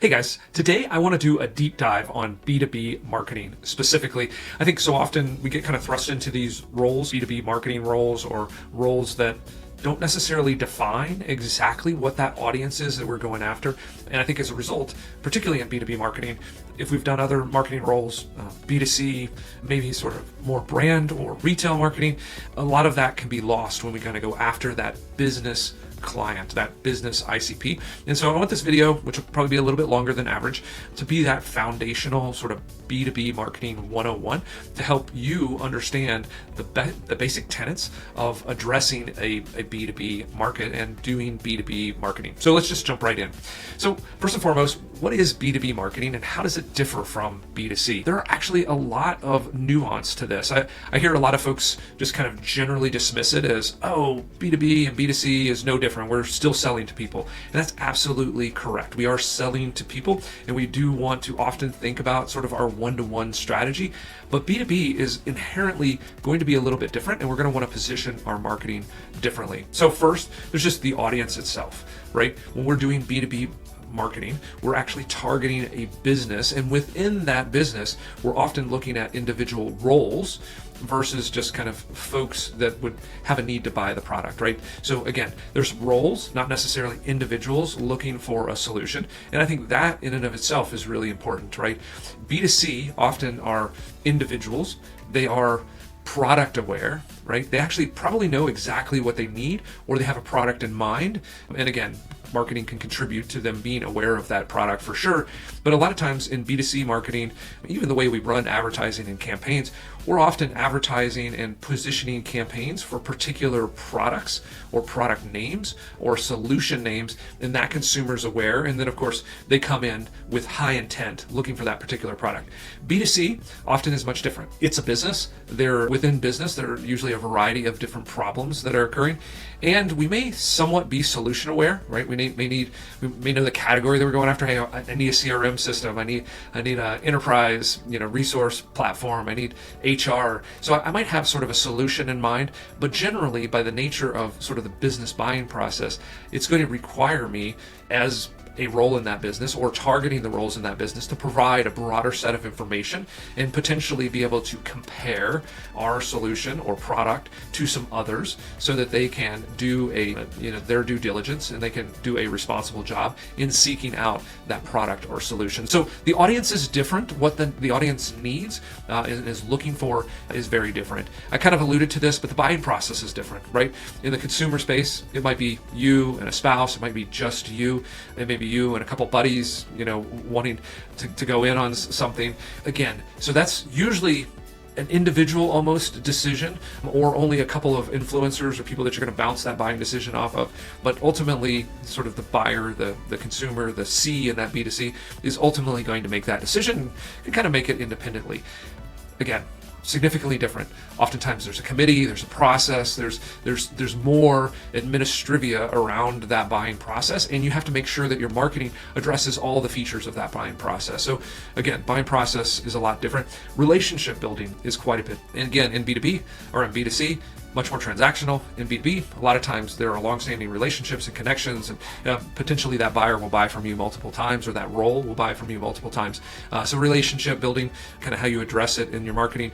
Hey guys, today I want to do a deep dive on B2B marketing specifically. I think so often we get kind of thrust into these roles, B2B marketing roles, or roles that don't necessarily define exactly what that audience is that we're going after. And I think as a result, particularly in B2B marketing, if we've done other marketing roles, B2C, maybe sort of more brand or retail marketing, a lot of that can be lost when we kind of go after that business client, that business ICP. And so I want this video, which will probably be a little bit longer than average, to be that foundational sort of B2B marketing 101 to help you understand the basic tenets of addressing a B2B market and doing B2B marketing. So let's just jump right in. So first and foremost, what is B2B marketing and how does it differ from B2C? There are actually a lot of nuance to this. I hear a lot of folks just kind of generally dismiss it as, oh, B2B and B2C is no different. We're still selling to people. And that's absolutely correct. We are selling to people, and we do want to often think about sort of our one-to-one strategy. But B2B is inherently going to be a little bit different, and we're going to want to position our marketing differently. So first, there's just the audience itself, right? When we're doing B2B marketing, we're actually targeting a business, and within that business, we're often looking at individual roles versus just kind of folks that would have a need to buy the product, right? So again, there's roles, not necessarily individuals looking for a solution. And I think that in and of itself is really important, right? B2C often are individuals. They are product aware, right? They actually probably know exactly what they need, or they have a product in mind. And again, marketing can contribute to them being aware of that product for sure. But a lot of times in B2C marketing, even the way we run advertising and campaigns, we're often advertising and positioning campaigns for particular products or product names or solution names, and that consumer's aware. And then of course, they come in with high intent looking for that particular product. B2C often is much different. It's a business. They're within business. There are usually a variety of different problems that are occurring. And we may somewhat be solution aware, right? We may know the category that we're going after. Hey, I need a CRM system. I need an enterprise, resource platform. I need HR. So I might have sort of a solution in mind, but generally by the nature of sort of the business buying process, it's going to require me as a role in that business or targeting the roles in that business to provide a broader set of information and potentially be able to compare our solution or product to some others so that they can do their due diligence and they can do a responsible job in seeking out that product or solution. So the audience is different. What the audience needs is looking for is very different. I kind of alluded to this, but the buying process is different, right? In the consumer space, it might be you and a spouse. It might be just you. It may be you and a couple buddies, wanting to go in on something. Again, so that's usually an individual almost decision, or only a couple of influencers or people that you're going to bounce that buying decision off of. But ultimately, sort of the buyer, the consumer, the C in that B2C is ultimately going to make that decision and kind of make it independently. Again, significantly different. Oftentimes there's a committee, there's a process, there's more administrivia around that buying process, and you have to make sure that your marketing addresses all the features of that buying process. So again, buying process is a lot different. Relationship building is quite a bit. And again, in B2B or in B2C, much more transactional. In B2B, a lot of times there are long-standing relationships and connections, and potentially that buyer will buy from you multiple times, or that role will buy from you multiple times. So relationship building, kind of how you address it in your marketing,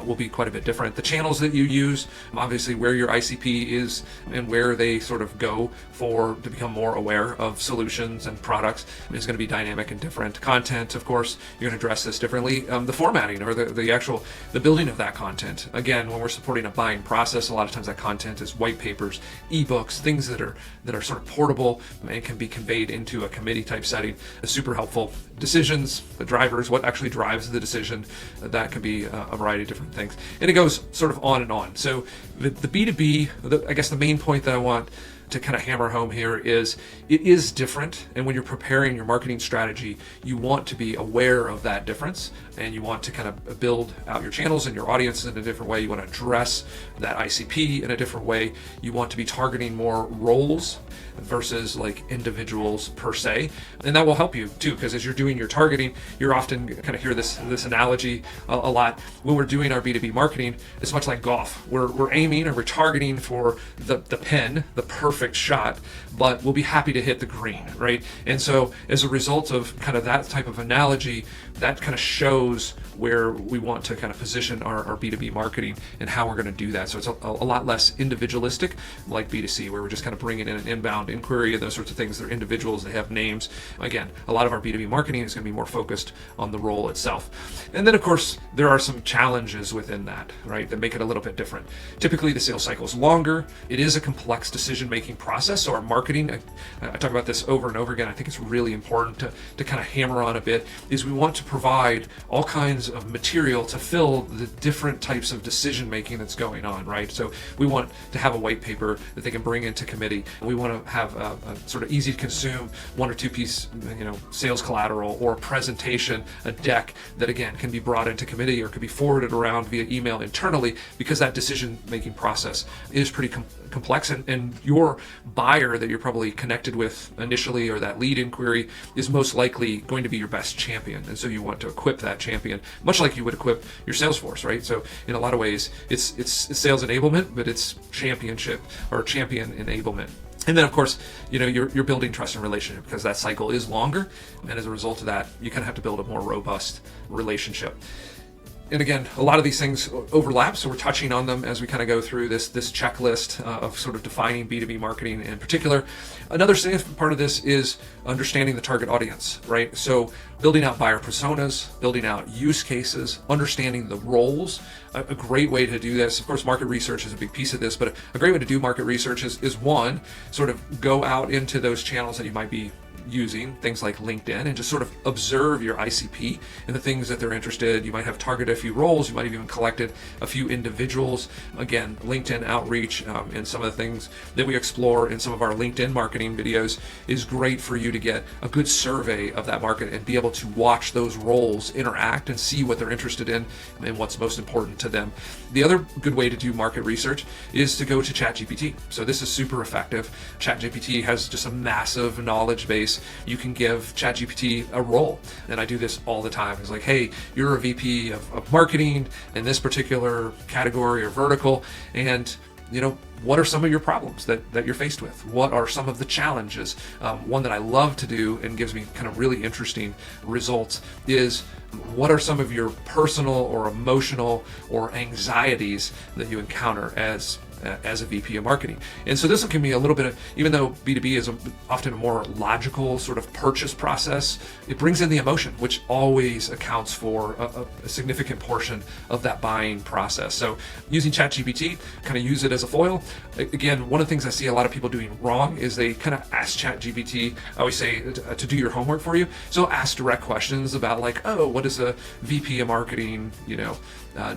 will be quite a bit different. The channels that you use, obviously where your ICP is and where they sort of go to become more aware of solutions and products is going to be dynamic and different. Content, of course, you're going to address this differently. The formatting or the building of that content. Again, when we're supporting a buying process, a lot of times that content is white papers, ebooks, things that are sort of portable and can be conveyed into a committee type setting. It's super helpful. Decisions, the drivers, what actually drives the decision, that can be a variety of different things. And it goes sort of on and on. So the B2B, I guess the main point that I want to kind of hammer home here is it is different, and when you're preparing your marketing strategy, you want to be aware of that difference, and you want to kind of build out your channels and your audience in a different way. You want to address that ICP in a different way. You want to be targeting more roles versus like individuals per se, and that will help you too, because as you're doing your targeting, you're often kind of hear this analogy a lot. When we're doing our B2B marketing, it's much like golf. We're aiming or we're targeting for the pin, the perfect perfect shot, but we'll be happy to hit the green, right? And so as a result of kind of that type of analogy, that kind of shows where we want to kind of position our B2B marketing and how we're going to do that. So it's a lot less individualistic like B2C, where we're just kind of bringing in an inbound inquiry and those sorts of things. They're individuals, they have names. Again, a lot of our B2B marketing is going to be more focused on the role itself. And then of course, there are some challenges within that, right, that make it a little bit different. Typically the sales cycle is longer. It is a complex decision-making process. So our marketing, I talk about this over and over again, I think it's really important to kind of hammer on a bit, is we want to provide all kinds of material to fill the different types of decision making that's going on, right? So we want to have a white paper that they can bring into committee. We want to have a sort of easy to consume 1 or 2 piece, sales collateral or a presentation, a deck that again can be brought into committee or could be forwarded around via email internally, because that decision making process is pretty complex, and your buyer that you're probably connected with initially, or that lead inquiry, is most likely going to be your best champion. And so you want to equip that champion much like you would equip your sales force, right? So in a lot of ways it's sales enablement, but it's championship or champion enablement. And then of course, you're building trust and relationship, because that cycle is longer, and as a result of that, you kind of have to build a more robust relationship. And again, a lot of these things overlap, so we're touching on them as we kind of go through this checklist of sort of defining B2B marketing in particular. Another significant part of this is understanding the target audience, right? So building out buyer personas, building out use cases, understanding the roles. A great way to do this, of course, market research is a big piece of this, but a great way to do market research is one, sort of go out into those channels that you might be using, things like LinkedIn, and just sort of observe your ICP and the things that they're interested. You might have targeted a few roles, you might have even collected a few individuals. Again, LinkedIn outreach and some of the things that we explore in some of our LinkedIn marketing videos is great for you to get a good survey of that market and be able to watch those roles interact and see what they're interested in and what's most important to them. The other good way to do market research is to go to ChatGPT. So this is super effective. ChatGPT has just a massive knowledge base. You can give ChatGPT a role, and I do this all the time. It's like, hey, you're a VP of marketing in this particular category or vertical, and what are some of your problems that you're faced with? What are some of the challenges? One that I love to do and gives me kind of really interesting results is, what are some of your personal or emotional or anxieties that you encounter as a VP of marketing? And so this will give me a little bit of, even though B2B is often a more logical sort of purchase process, it brings in the emotion, which always accounts for a significant portion of that buying process. So using ChatGPT, kind of use it as a foil. Again, one of the things I see a lot of people doing wrong is they kind of ask ChatGPT, I always say, to do your homework for you. So ask direct questions about like, oh, what does a VP of marketing,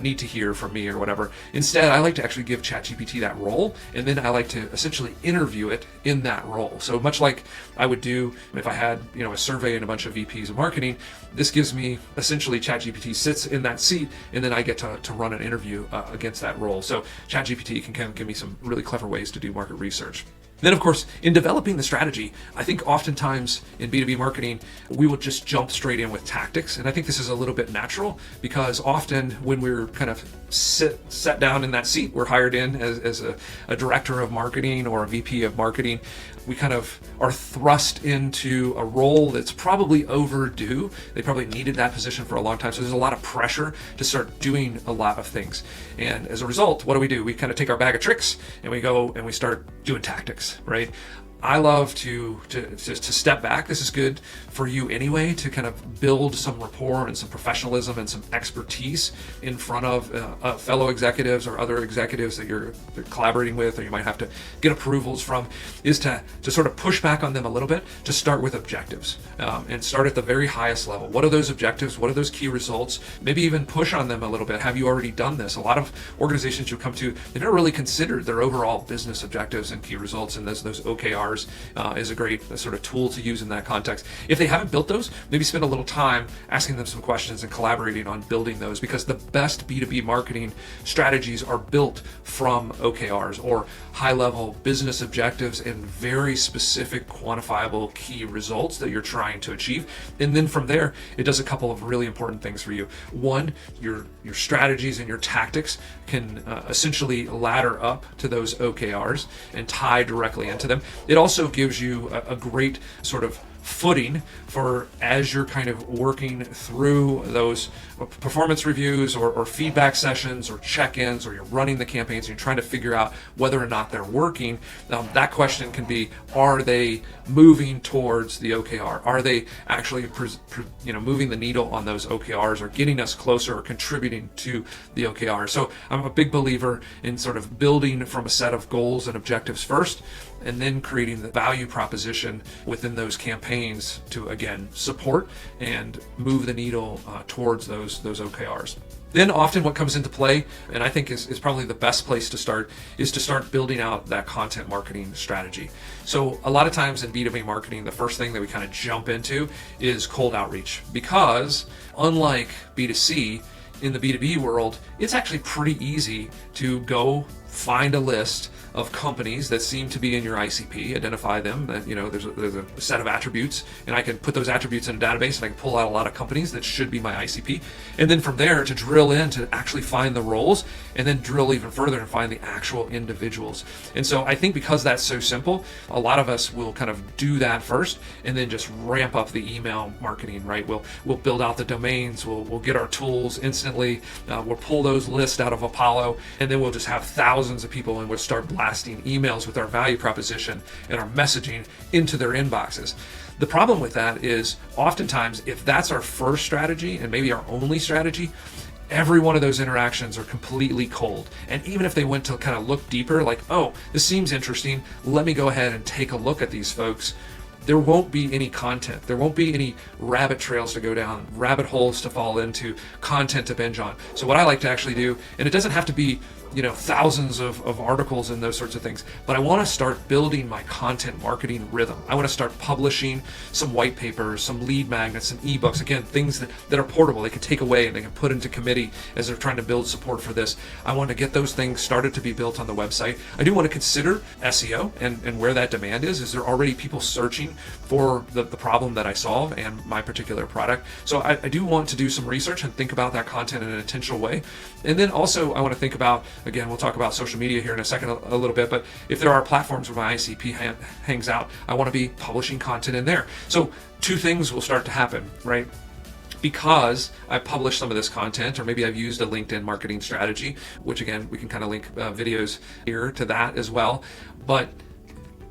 need to hear from me or whatever. Instead, I like to actually give ChatGPT that role, and then I like to essentially interview it in that role. So much like I would do if I had a survey and a bunch of VPs of marketing, this gives me essentially ChatGPT sits in that seat, and then I get to run an interview against that role. So ChatGPT can kind of give me some really clever ways to do market research. Then, of course, in developing the strategy, I think oftentimes in B2B marketing, we will just jump straight in with tactics. And I think this is a little bit natural, because often when we're kind of set down in that seat, we're hired in as a director of marketing or a VP of marketing, we kind of are thrust into a role that's probably overdue. They probably needed that position for a long time. So there's a lot of pressure to start doing a lot of things. And as a result, what do? We kind of take our bag of tricks and we go and we start doing tactics, right? I love to step back. This is good for you anyway, to kind of build some rapport and some professionalism and some expertise in front of fellow executives or other executives that you're collaborating with, or you might have to get approvals from, is to sort of push back on them a little bit, to start with objectives and start at the very highest level. What are those objectives? What are those key results? Maybe even push on them a little bit. Have you already done this? A lot of organizations you come to, they've never really considered their overall business objectives and key results and those OKRs OKRs is a great sort of tool to use in that context. If they haven't built those, maybe spend a little time asking them some questions and collaborating on building those, because the best B2B marketing strategies are built from OKRs, or high-level business objectives and very specific quantifiable key results that you're trying to achieve. And then from there, it does a couple of really important things for you. One, your strategies and your tactics can essentially ladder up to those OKRs and tie directly into them. It also gives you a great sort of footing for, as you're kind of working through those performance reviews or feedback sessions or check-ins, or you're running the campaigns and you're trying to figure out whether or not they're working. That question can be, are they moving towards the OKR? Are they actually moving the needle on those OKRs, or getting us closer or contributing to the OKR? So I'm a big believer in sort of building from a set of goals and objectives first, and then creating the value proposition within those campaigns to, again, support and move the needle towards those OKRs. Then often what comes into play, and I think is probably the best place to start, is to start building out that content marketing strategy. So a lot of times in B2B marketing, the first thing that we kind of jump into is cold outreach, because unlike B2C, in the B2B world, it's actually pretty easy to go find a list of companies that seem to be in your ICP, identify them, that, there's a set of attributes, and I can put those attributes in a database, and I can pull out a lot of companies that should be my ICP. And then from there to drill in to actually find the roles, and then drill even further and find the actual individuals. And so I think because that's so simple, a lot of us will kind of do that first and then just ramp up the email marketing, right? We'll build out the domains, we'll get our tools instantly, we'll pull those lists out of Apollo, and then we'll just have thousands of people, and we'll start blasting emails with our value proposition and our messaging into their inboxes. The problem with that is, oftentimes, if that's our first strategy and maybe our only strategy, every one of those interactions are completely cold. And even if they went to kind of look deeper, like, oh, this seems interesting, let me go ahead and take a look at these folks, there won't be any content. There won't be any rabbit trails to go down, rabbit holes to fall into, content to binge on. So what I like to actually do, and it doesn't have to be thousands of articles and those sorts of things, but I want to start building my content marketing rhythm. I want to start publishing some white papers, some lead magnets, some ebooks, again, things that are portable, they can take away and they can put into committee as they're trying to build support for this. I want to get those things started to be built on the website. I do want to consider SEO and where that demand is. Is there already people searching for the problem that I solve and my particular product? So I do want to do some research and think about that content in an intentional way. And then also I want to think about, again, we'll talk about social media here in a second a little bit, but if there are platforms where my ICP hangs out, I want to be publishing content in there. So two things will start to happen, right? Because I published some of this content, or maybe I've used a LinkedIn marketing strategy, which again, we can kind of link videos here to that as well. But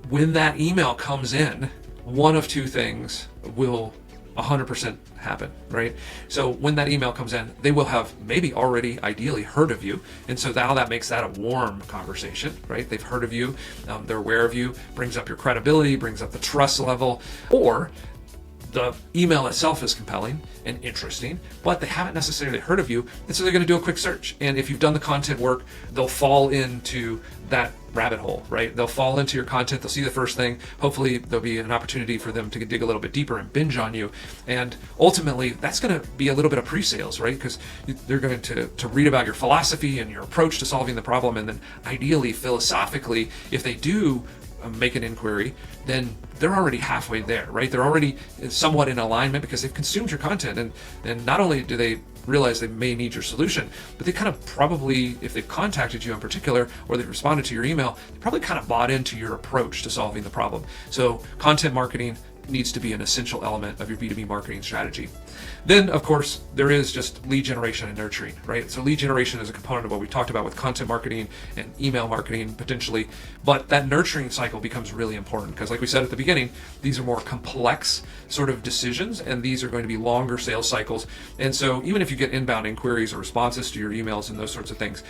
when that email comes in, one of two things will 100% happen, right? So when that email comes in, they will have maybe already ideally heard of you. And so now that makes that a warm conversation, right? They've heard of you, they're aware of you, brings up your credibility, brings up the trust level. Or the email itself is compelling and interesting, but they haven't necessarily heard of you, and so they're going to do a quick search. And if you've done the content work, they'll fall into that rabbit hole, right? They'll fall into your content, they'll see the first thing, hopefully there'll be an opportunity for them to dig a little bit deeper and binge on you. And ultimately, that's going to be a little bit of pre-sales, right? Because they're going to read about your philosophy and your approach to solving the problem, and then ideally, philosophically, if they do make an inquiry, then they're already halfway there, right? They're already somewhat in alignment because they've consumed your content, and not only do they realize they may need your solution, but they kind of probably, if they've contacted you in particular or they've responded to your email, they probably kind of bought into your approach to solving the problem. So content marketing needs to be an essential element of your B2B marketing strategy. Then, of course, there is just lead generation and nurturing, right? So lead generation is a component of what we talked about with content marketing and email marketing potentially, but that nurturing cycle becomes really important because, like we said at the beginning, these are more complex sort of decisions, and these are going to be longer sales cycles. And so even if you get inbound inquiries or responses to your emails and those sorts of things,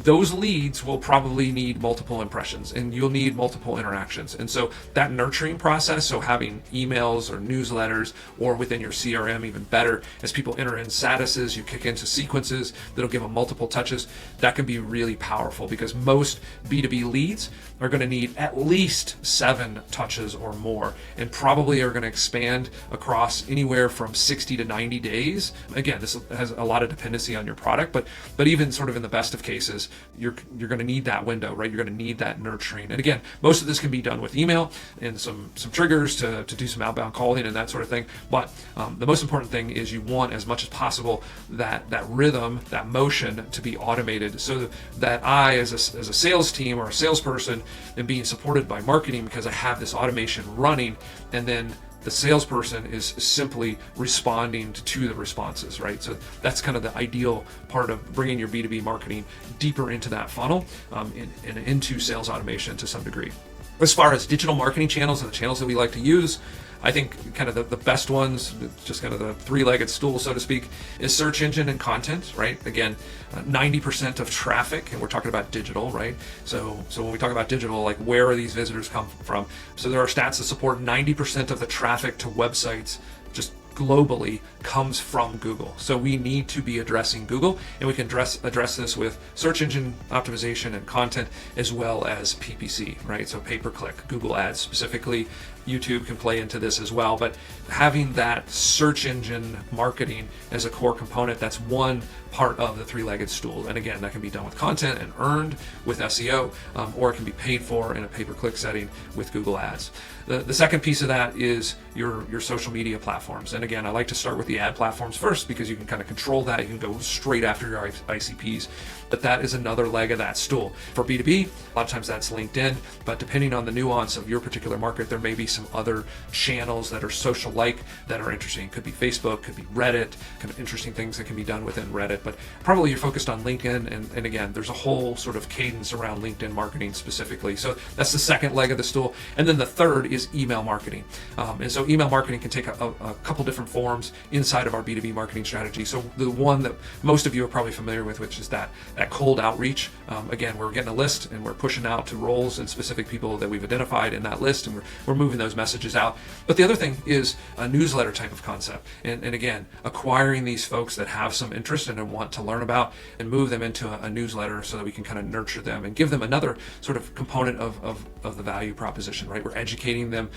those leads will probably need multiple impressions and you'll need multiple interactions. And so that nurturing process, so having emails or newsletters or within your CRM, even better, as people enter in statuses, you kick into sequences that'll give them multiple touches. That can be really powerful because most B2B leads are going to need at least 7 touches or more, and probably are going to expand across anywhere from 60 to 90 days. Again, this has a lot of dependency on your product, but even sort of in the best of cases, you're going to need that window, right? You're going to need that nurturing. And again, most of this can be done with email and some triggers to do some outbound calling and that sort of thing. But the most important thing is you want, as much as possible, that rhythm, that motion to be automated, so that I, as a sales team or a salesperson, am being supported by marketing because I have this automation running, and then the salesperson is simply responding to the responses, right? So that's kind of the ideal part of bringing your B2B marketing deeper into that funnel and into sales automation to some degree. As far as digital marketing channels and the channels that we like to use, I think kind of the best ones, just kind of the 3-legged stool, so to speak, is search engine and content, right? Again, 90% of traffic, and we're talking about digital, right? So when we talk about digital, like, where are these visitors come from? So there are stats that support 90% of the traffic to websites just globally comes from Google. So we need to be addressing Google, and we can address this with search engine optimization and content, as well as PPC, right? So pay-per-click, Google ads specifically. YouTube can play into this as well, but having that search engine marketing as a core component, that's one part of the 3-legged stool. And again, that can be done with content and earned with SEO, or it can be paid for in a pay-per-click setting with Google ads. The second piece of that is your social media platforms. And again, I like to start with the ad platforms first because you can kind of control that. You can go straight after your ICPs, but that is another leg of that stool. For B2B, a lot of times that's LinkedIn, but depending on the nuance of your particular market, there may be some other channels that are social-like that are interesting. Could be Facebook, could be Reddit, kind of interesting things that can be done within Reddit, but probably you're focused on LinkedIn, and again, there's a whole sort of cadence around LinkedIn marketing specifically. So that's the second leg of the stool. And then the third is email marketing. And so email marketing can take a couple different forms inside of our B2B marketing strategy. So the one that most of you are probably familiar with, which is that cold outreach. Again, we're getting a list and we're pushing out to roles and specific people that we've identified in that list, and we're moving those messages out. But the other thing is a newsletter type of concept. And again, acquiring these folks that have some interest and want to learn about, and move them into a newsletter so that we can kind of nurture them and give them another sort of component of the value proposition, right? We're educating them,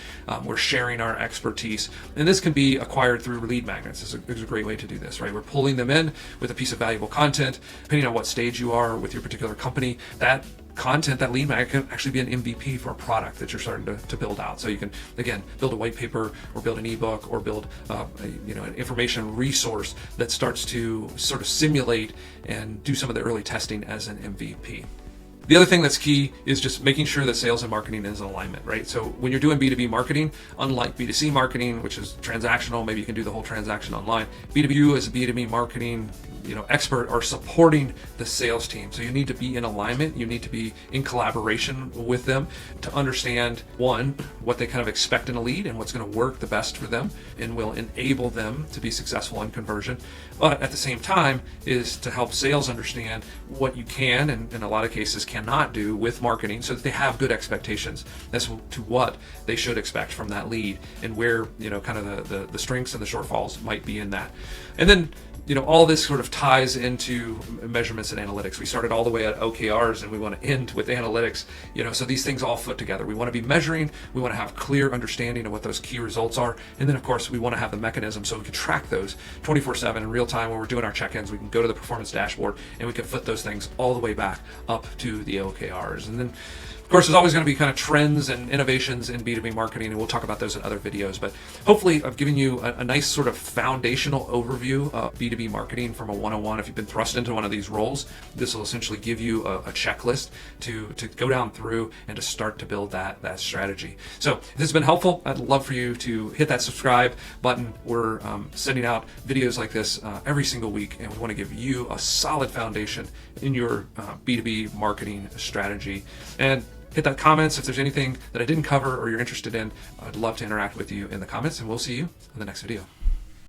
we're sharing our expertise, and this can be acquired through lead magnets. It's a great way to do this, right? We're pulling them in with a piece of valuable content. Depending on what stage you are with your particular company, that content, that lead magnet, can actually be an MVP for a product that you're starting to build out. So you can, again, build a white paper or build an ebook or build an information resource that starts to sort of simulate and do some of the early testing as an MVP. The other thing that's key is just making sure that sales and marketing is in alignment, right? So when you're doing B2B marketing, unlike B2C marketing, which is transactional, maybe you can do the whole transaction online, B2B as a B2B marketing expert are supporting the sales team. So you need to be in alignment. You need to be in collaboration with them to understand, one, what they kind of expect in a lead and what's going to work the best for them and will enable them to be successful in conversion. But at the same time is to help sales understand what you can and in a lot of cases cannot do with marketing, so that they have good expectations as to what they should expect from that lead and where kind of the strengths and the shortfalls might be in that. And then all this sort of ties into measurements and analytics. We started all the way at OKRs and we want to end with analytics, so these things all foot together. We want to be measuring, we want to have clear understanding of what those key results are. And then of course we want to have the mechanism so we can track those 24/7 in real time when we're doing our check-ins. We can go to the performance dashboard and we can foot those things all the way back up to the OKRs. And then of course, there's always going to be kind of trends and innovations in B2B marketing, and we'll talk about those in other videos. But hopefully I've given you a nice sort of foundational overview of B2B marketing from a 101. If you've been thrust into one of these roles, this will essentially give you a checklist to go down through and to start to build that strategy. So if this has been helpful, I'd love for you to hit that subscribe button. We're sending out videos like this every single week, and we want to give you a solid foundation in your B2B marketing strategy. And hit that comments if there's anything that I didn't cover or you're interested in. I'd love to interact with you in the comments, and we'll see you in the next video.